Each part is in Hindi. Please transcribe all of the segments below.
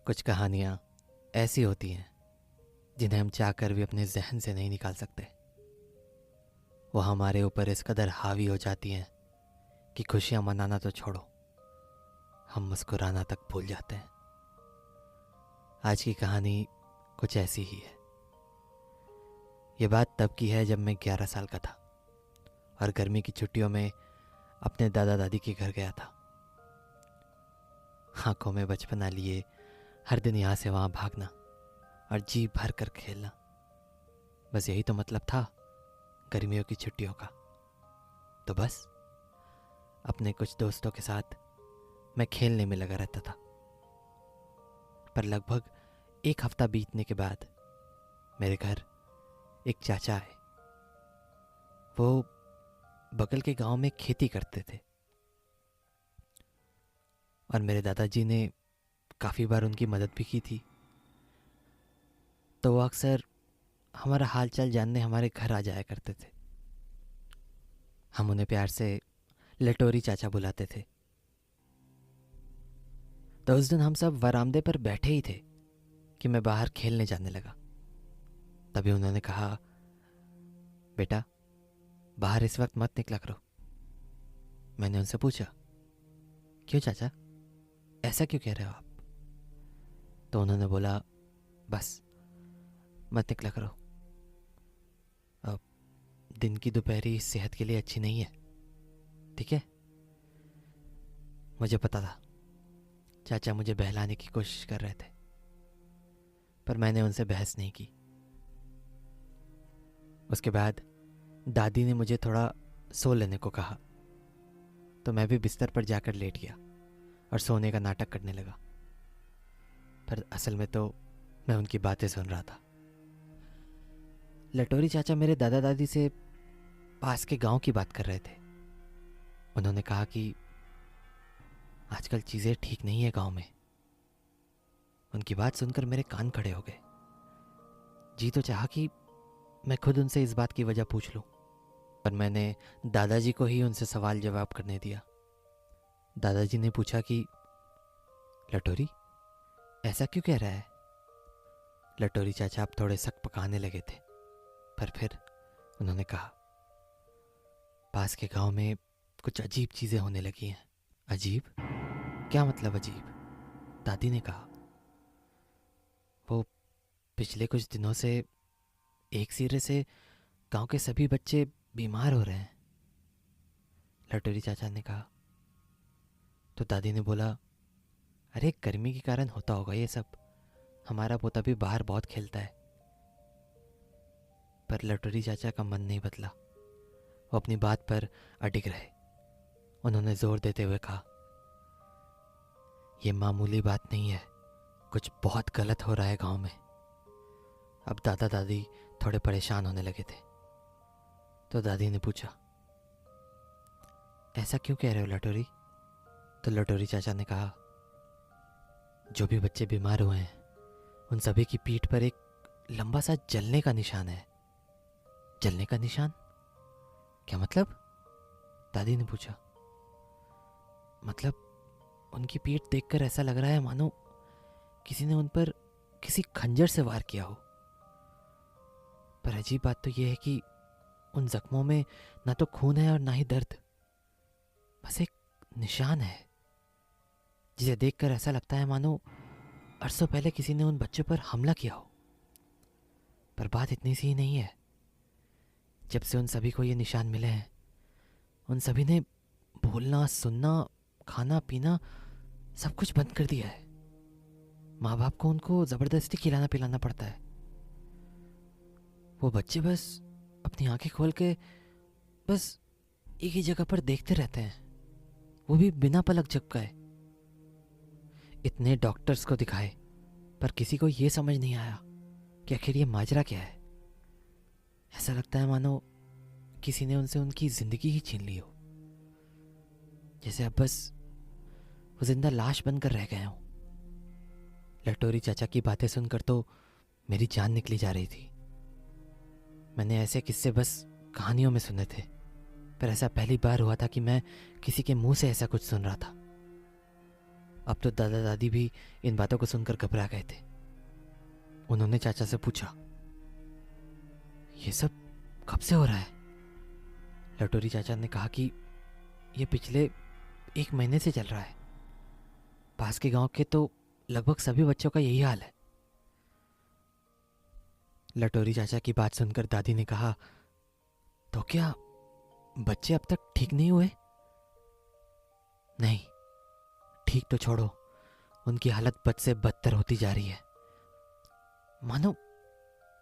कुछ कहानियाँ ऐसी होती हैं जिन्हें हम चाहकर भी अपने जहन से नहीं निकाल सकते। वो हमारे ऊपर इस कदर हावी हो जाती हैं कि खुशियाँ मनाना तो छोड़ो, हम मुस्कुराना तक भूल जाते हैं। आज की कहानी कुछ ऐसी ही है। ये बात तब की है जब मैं 11 साल का था और गर्मी की छुट्टियों में अपने दादा दादी के घर गया था। आंखों में बचपना लिए हर दिन यहाँ से वहाँ भागना और जी भर कर खेलना, बस यही तो मतलब था गर्मियों की छुट्टियों का। तो बस अपने कुछ दोस्तों के साथ मैं खेलने में लगा रहता था। पर लगभग एक हफ्ता बीतने के बाद मेरे घर एक चाचा आए। वो बगल के गांव में खेती करते थे और मेरे दादाजी ने काफ़ी बार उनकी मदद भी की थी। तो वो अक्सर हमारा हाल चाल जानने हमारे घर आ जाया करते थे। हम उन्हें प्यार से लटोरी चाचा बुलाते थे। तो उस दिन हम सब वरामदे पर बैठे ही थे कि मैं बाहर खेलने जाने लगा। तभी उन्होंने कहा, बेटा बाहर इस वक्त मत निकला करो। मैंने उनसे पूछा, क्यों चाचा, ऐसा क्यों कह रहे हो आप? तो उन्होंने बोला, बस मत निकला करो, अब दिन की दोपहरी सेहत के लिए अच्छी नहीं है, ठीक है? मुझे पता था चाचा मुझे बहलाने की कोशिश कर रहे थे, पर मैंने उनसे बहस नहीं की। उसके बाद दादी ने मुझे थोड़ा सो लेने को कहा, तो मैं भी बिस्तर पर जाकर लेट गया और सोने का नाटक करने लगा। पर असल में तो मैं उनकी बातें सुन रहा था। लटोरी चाचा मेरे दादा दादी से पास के गांव की बात कर रहे थे। उन्होंने कहा कि आजकल चीज़ें ठीक नहीं है गांव में। उनकी बात सुनकर मेरे कान खड़े हो गए। जी तो चाहा कि मैं खुद उनसे इस बात की वजह पूछ लूं, पर मैंने दादाजी को ही उनसे सवाल जवाब करने दिया। दादाजी ने पूछा कि लटोरी ऐसा क्यों कह रहा है? लटोरी चाचा अब थोड़े सक पकाने लगे थे, पर फिर उन्होंने कहा, पास के गांव में कुछ अजीब चीजें होने लगी हैं। अजीब? क्या मतलब अजीब? दादी ने कहा, वो पिछले कुछ दिनों से एक सिरे से गांव के सभी बच्चे बीमार हो रहे हैं। लटोरी चाचा ने कहा। तो दादी ने बोला, अरे गर्मी के कारण होता होगा ये सब, हमारा पोता भी बाहर बहुत खेलता है। पर लटोरी चाचा का मन नहीं बदला। वो अपनी बात पर अडिग रहे। उन्होंने जोर देते हुए कहा, यह मामूली बात नहीं है, कुछ बहुत गलत हो रहा है गांव में। अब दादा दादी थोड़े परेशान होने लगे थे। तो दादी ने पूछा, ऐसा क्यों कह रहे हो लटोरी? तो लटोरी चाचा ने कहा, जो भी बच्चे बीमार हुए हैं उन सभी की पीठ पर एक लंबा सा जलने का निशान है। जलने का निशान? क्या मतलब? दादी ने पूछा। मतलब उनकी पीठ देखकर ऐसा लग रहा है मानो किसी ने उन पर किसी खंजर से वार किया हो। पर अजीब बात तो यह है कि उन जख्मों में ना तो खून है और ना ही दर्द, बस एक निशान है जिसे देखकर ऐसा लगता है मानो अरसों पहले किसी ने उन बच्चों पर हमला किया हो। पर बात इतनी सी ही नहीं है। जब से उन सभी को ये निशान मिले हैं, उन सभी ने बोलना, सुनना, खाना पीना सब कुछ बंद कर दिया है। माँ बाप को उनको जबरदस्ती खिलाना पिलाना पड़ता है। वो बच्चे बस अपनी आंखें खोल के बस एक ही जगह पर देखते रहते हैं, वो भी बिना पलक झपकाए। इतने डॉक्टर्स को दिखाए पर किसी को ये समझ नहीं आया कि आखिर ये माजरा क्या है। ऐसा लगता है मानो किसी ने उनसे उनकी जिंदगी ही छीन ली हो, जैसे अब बस वो जिंदा लाश बनकर रह गए हों। लटोरी चाचा की बातें सुनकर तो मेरी जान निकली जा रही थी। मैंने ऐसे किस्से बस कहानियों में सुने थे, पर ऐसा पहली बार हुआ था कि मैं किसी के मुंह से ऐसा कुछ सुन रहा था। अब तो दादा दादी भी इन बातों को सुनकर घबरा गए थे। उन्होंने चाचा से पूछा, ये सब कब से हो रहा है? लटोरी चाचा ने कहा कि ये पिछले 1 महीने से चल रहा है। पास के गांव के तो लगभग सभी बच्चों का यही हाल है। लटोरी चाचा की बात सुनकर दादी ने कहा, तो क्या बच्चे अब तक ठीक नहीं हुए? नहीं, ठीक तो छोड़ो, उनकी हालत बद से बदतर होती जा रही है। मानो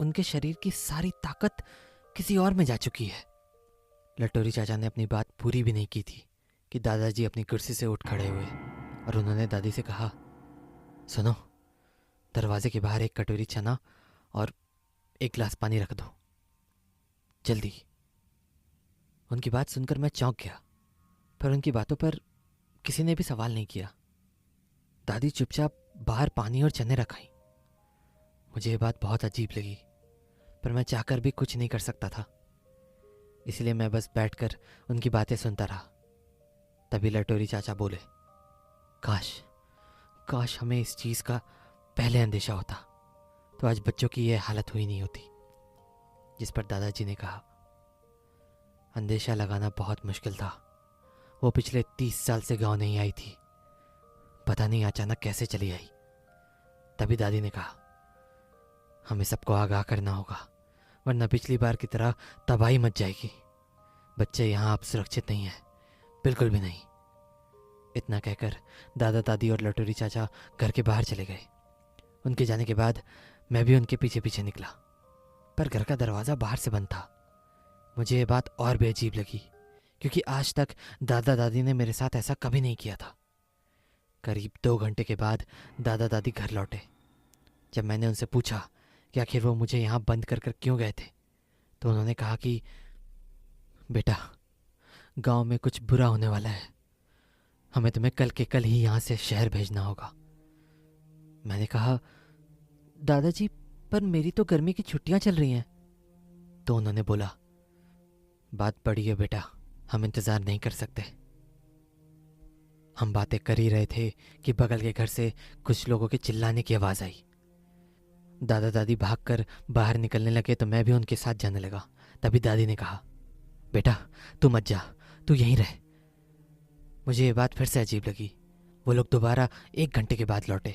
उनके शरीर की सारी ताकत किसी और में जा चुकी है। लटोरी चाचा ने अपनी बात पूरी भी नहीं की थी कि दादाजी अपनी कुर्सी से उठ खड़े हुए और उन्होंने दादी से कहा, सुनो, दरवाजे के बाहर एक कटोरी चना और एक गिलास पानी रख दो, जल्दी। उनकी बात सुनकर मैं चौंक गया, पर उनकी बातों पर किसी ने भी सवाल नहीं किया। दादी चुपचाप बाहर पानी और चने रखाई। मुझे ये बात बहुत अजीब लगी, पर मैं चाहकर भी कुछ नहीं कर सकता था, इसलिए मैं बस बैठकर उनकी बातें सुनता रहा। तभी लटोरी चाचा बोले, काश काश हमें इस चीज़ का पहले अंदेशा होता, तो आज बच्चों की यह हालत हुई नहीं होती। जिस पर दादाजी ने कहा, अंदेशा लगाना बहुत मुश्किल था। वो पिछले 30 साल से गांव नहीं आई थी, पता नहीं अचानक कैसे चली आई। तभी दादी ने कहा, हमें सबको आगाह करना होगा, वरना पिछली बार की तरह तबाही मच जाएगी। बच्चे यहाँ अब सुरक्षित नहीं हैं, बिल्कुल भी नहीं। इतना कहकर दादा दादी और लटोरी चाचा घर के बाहर चले गए। उनके जाने के बाद मैं भी उनके पीछे पीछे निकला, पर घर का दरवाज़ा बाहर से बंद था। मुझे ये बात और भी अजीब लगी, क्योंकि आज तक दादा दादी ने मेरे साथ ऐसा कभी नहीं किया था। करीब 2 घंटे के बाद दादा दादी घर लौटे। जब मैंने उनसे पूछा कि आखिर वो मुझे यहाँ बंद कर कर क्यों गए थे, तो उन्होंने कहा कि बेटा, गांव में कुछ बुरा होने वाला है, हमें तुम्हें कल के कल ही यहाँ से शहर भेजना होगा। मैंने कहा, दादाजी, पर मेरी तो गर्मी की छुट्टियाँ चल रही हैं। तो उन्होंने बोला, बात बड़ी है बेटा, हम इंतज़ार नहीं कर सकते। हम बातें कर ही रहे थे कि बगल के घर से कुछ लोगों के चिल्लाने की आवाज़ आई। दादा दादी भागकर बाहर निकलने लगे तो मैं भी उनके साथ जाने लगा। तभी दादी ने कहा, बेटा तू मत जा, तू यहीं रह। मुझे ये बात फिर से अजीब लगी। वो लोग दोबारा 1 घंटे के बाद लौटे।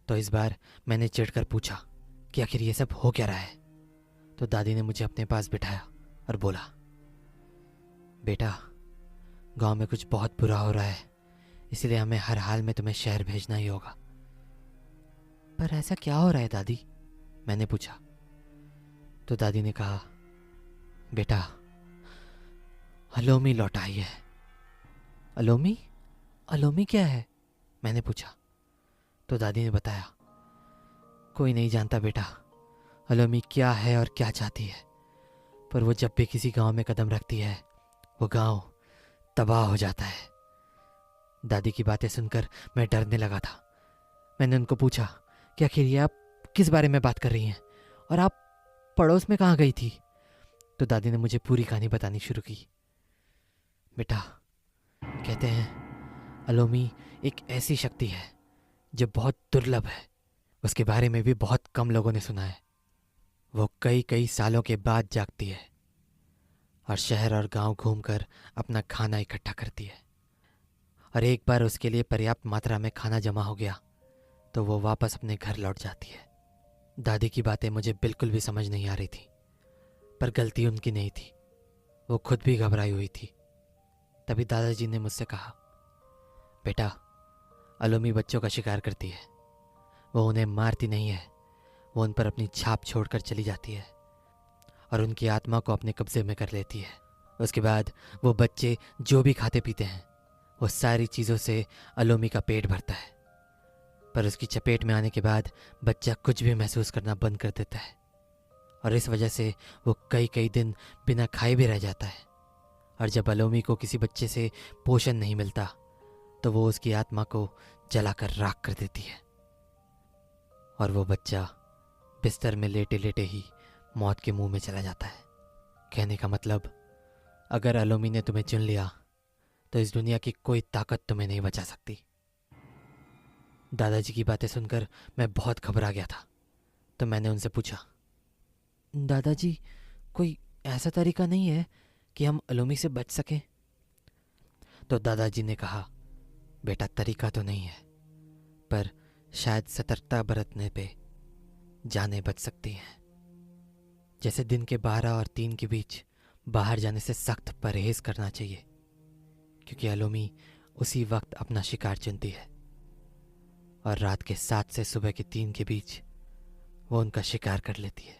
तो इस बार मैंने चिढ़कर पूछा कि आखिर ये सब हो क्या रहा है। तो दादी ने मुझे अपने पास बिठाया और बोला, बेटा, गांव में कुछ बहुत बुरा हो रहा है, इसलिए हमें हर हाल में तुम्हें शहर भेजना ही होगा। पर ऐसा क्या हो रहा है दादी? मैंने पूछा। तो दादी ने कहा, बेटा, अलोमी लौट आई है। अलोमी? अलोमी क्या है? मैंने पूछा। तो दादी ने बताया, कोई नहीं जानता बेटा अलोमी क्या है और क्या चाहती है, पर वो जब भी किसी गांव में कदम रखती है वो गांव तबाह हो जाता है। दादी की बातें सुनकर मैं डरने लगा था। मैंने उनको पूछा कि आखिर ये आप किस बारे में बात कर रही हैं और आप पड़ोस में कहाँ गई थी? तो दादी ने मुझे पूरी कहानी बतानी शुरू की। बेटा, कहते हैं अलोमी एक ऐसी शक्ति है जो बहुत दुर्लभ है, उसके बारे में भी बहुत कम लोगों ने सुना है। वो कई कई सालों के बाद जागती है और शहर और गांव घूमकर अपना खाना इकट्ठा करती है, और एक बार उसके लिए पर्याप्त मात्रा में खाना जमा हो गया तो वो वापस अपने घर लौट जाती है। दादी की बातें मुझे बिल्कुल भी समझ नहीं आ रही थी, पर गलती उनकी नहीं थी, वो खुद भी घबराई हुई थी। तभी दादाजी ने मुझसे कहा, बेटा, अलोमी बच्चों का शिकार करती है, वो उन्हें मारती नहीं है, वो उन पर अपनी छाप छोड़कर चली जाती है और उनकी आत्मा को अपने कब्जे में कर लेती है। उसके बाद वो बच्चे जो भी खाते पीते हैं वो सारी चीज़ों से अलोमी का पेट भरता है, पर उसकी चपेट में आने के बाद बच्चा कुछ भी महसूस करना बंद कर देता है और इस वजह से वो कई कई दिन बिना खाए भी रह जाता है। और जब अलोमी को किसी बच्चे से पोषण नहीं मिलता तो वो उसकी आत्मा को जलाकर राख कर देती है और वो बच्चा बिस्तर में लेटे लेटे ही मौत के मुंह में चला जाता है। कहने का मतलब, अगर अलोमी ने तुम्हें चुन लिया तो इस दुनिया की कोई ताकत तुम्हें नहीं बचा सकती। दादाजी की बातें सुनकर मैं बहुत घबरा गया था, तो मैंने उनसे पूछा, दादाजी, कोई ऐसा तरीका नहीं है कि हम अलोमी से बच सकें? तो दादाजी ने कहा, बेटा, तरीका तो नहीं है, पर शायद सतर्कता बरतने पे जानें बच सकती हैं। जैसे दिन के 12 और 3 के बीच बाहर जाने से सख्त परहेज करना चाहिए, क्योंकि अलोमी उसी वक्त अपना शिकार चुनती है, और रात के 7 से सुबह के 3 के बीच वो उनका शिकार कर लेती है।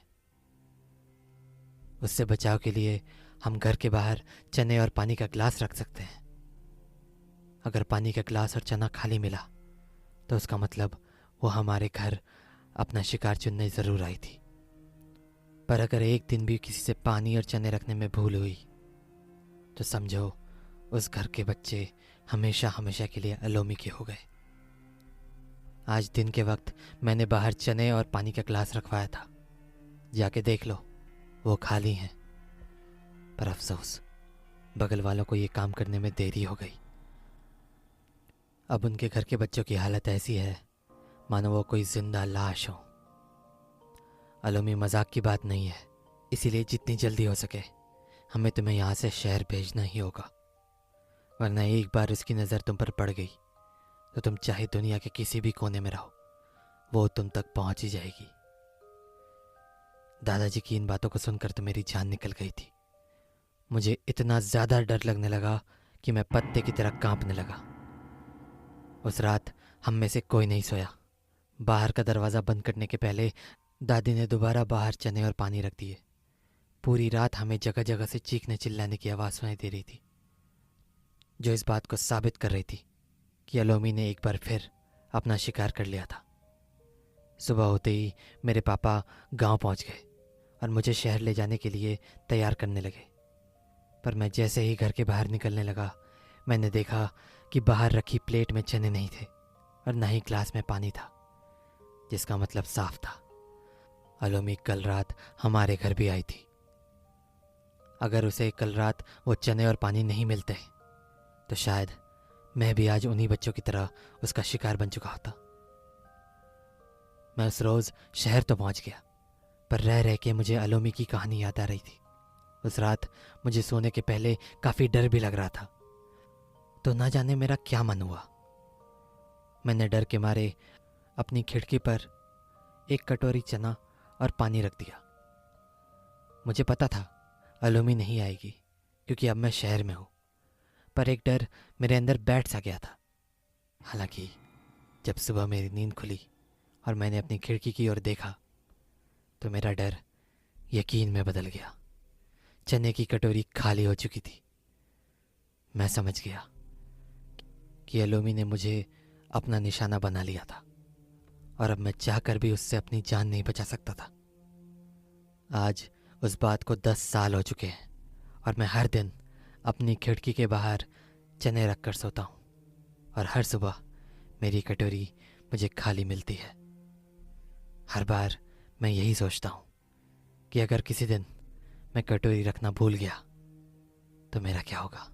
उससे बचाव के लिए हम घर के बाहर चने और पानी का गिलास रख सकते हैं। अगर पानी का गिलास और चना खाली मिला तो उसका मतलब वो हमारे घर अपना शिकार चुनने ज़रूर आई थी। पर अगर एक दिन भी किसी से पानी और चने रखने में भूल हुई तो समझो उस घर के बच्चे हमेशा हमेशा के लिए अलोमी के हो गए। आज दिन के वक्त मैंने बाहर चने और पानी का गिलास रखवाया था, जाके देख लो, वो खाली हैं। पर अफसोस, बगल वालों को ये काम करने में देरी हो गई। अब उनके घर के बच्चों की हालत ऐसी है मानो वो कोई जिंदा लाश हो। अलोमी, मजाक की बात नहीं है, इसीलिए जितनी जल्दी हो सके हमें तुम्हें यहाँ से शहर भेजना ही होगा, वरना एक बार उसकी नज़र तुम पर पड़ गई तो तुम चाहे दुनिया के किसी भी कोने में रहो, वो तुम तक पहुंच ही जाएगी। दादाजी की इन बातों को सुनकर तो मेरी जान निकल गई थी। मुझे इतना ज़्यादा डर लगने लगा कि मैं पत्ते की तरह कांपने लगा। उस रात हम में से कोई नहीं सोया। बाहर का दरवाज़ा बंद करने के पहले दादी ने दोबारा बाहर चने और पानी रख दिए। पूरी रात हमें जगह जगह से चीखने चिल्लाने की आवाज़ सुनाई दे रही थी, जो इस बात को साबित कर रही थी कि अलोमी ने एक बार फिर अपना शिकार कर लिया था। सुबह होते ही मेरे पापा गांव पहुंच गए और मुझे शहर ले जाने के लिए तैयार करने लगे। पर मैं जैसे ही घर के बाहर निकलने लगा, मैंने देखा कि बाहर रखी प्लेट में चने नहीं थे और न ही ग्लास में पानी था, जिसका मतलब साफ था, अलोमी कल रात हमारे घर भी आई थी। अगर उसे कल रात वो चने और पानी नहीं मिलते तो शायद मैं भी आज उन्हीं बच्चों की तरह उसका शिकार बन चुका होता। मैं उस रोज़ शहर तो पहुंच गया, पर रह रह के मुझे अलोमी की कहानी याद आ रही थी। उस रात मुझे सोने के पहले काफ़ी डर भी लग रहा था, तो ना जाने मेरा क्या मन हुआ। मैंने डर के मारे अपनी खिड़की पर एक कटोरी चना और पानी रख दिया। मुझे पता था अलोमी नहीं आएगी, क्योंकि अब मैं शहर में हूँ, पर एक डर मेरे अंदर बैठ सा गया था। हालांकि जब सुबह मेरी नींद खुली और मैंने अपनी खिड़की की ओर देखा तो मेरा डर यकीन में बदल गया। चने की कटोरी खाली हो चुकी थी। मैं समझ गया कि अलोमी ने मुझे अपना निशाना बना लिया था और अब मैं चाहकर भी उससे अपनी जान नहीं बचा सकता था। आज उस बात को 10 साल हो चुके हैं और मैं हर दिन अपनी खिड़की के बाहर चने रख कर सोता हूँ, और हर सुबह मेरी कटोरी मुझे खाली मिलती है। हर बार मैं यही सोचता हूँ कि अगर किसी दिन मैं कटोरी रखना भूल गया तो मेरा क्या होगा।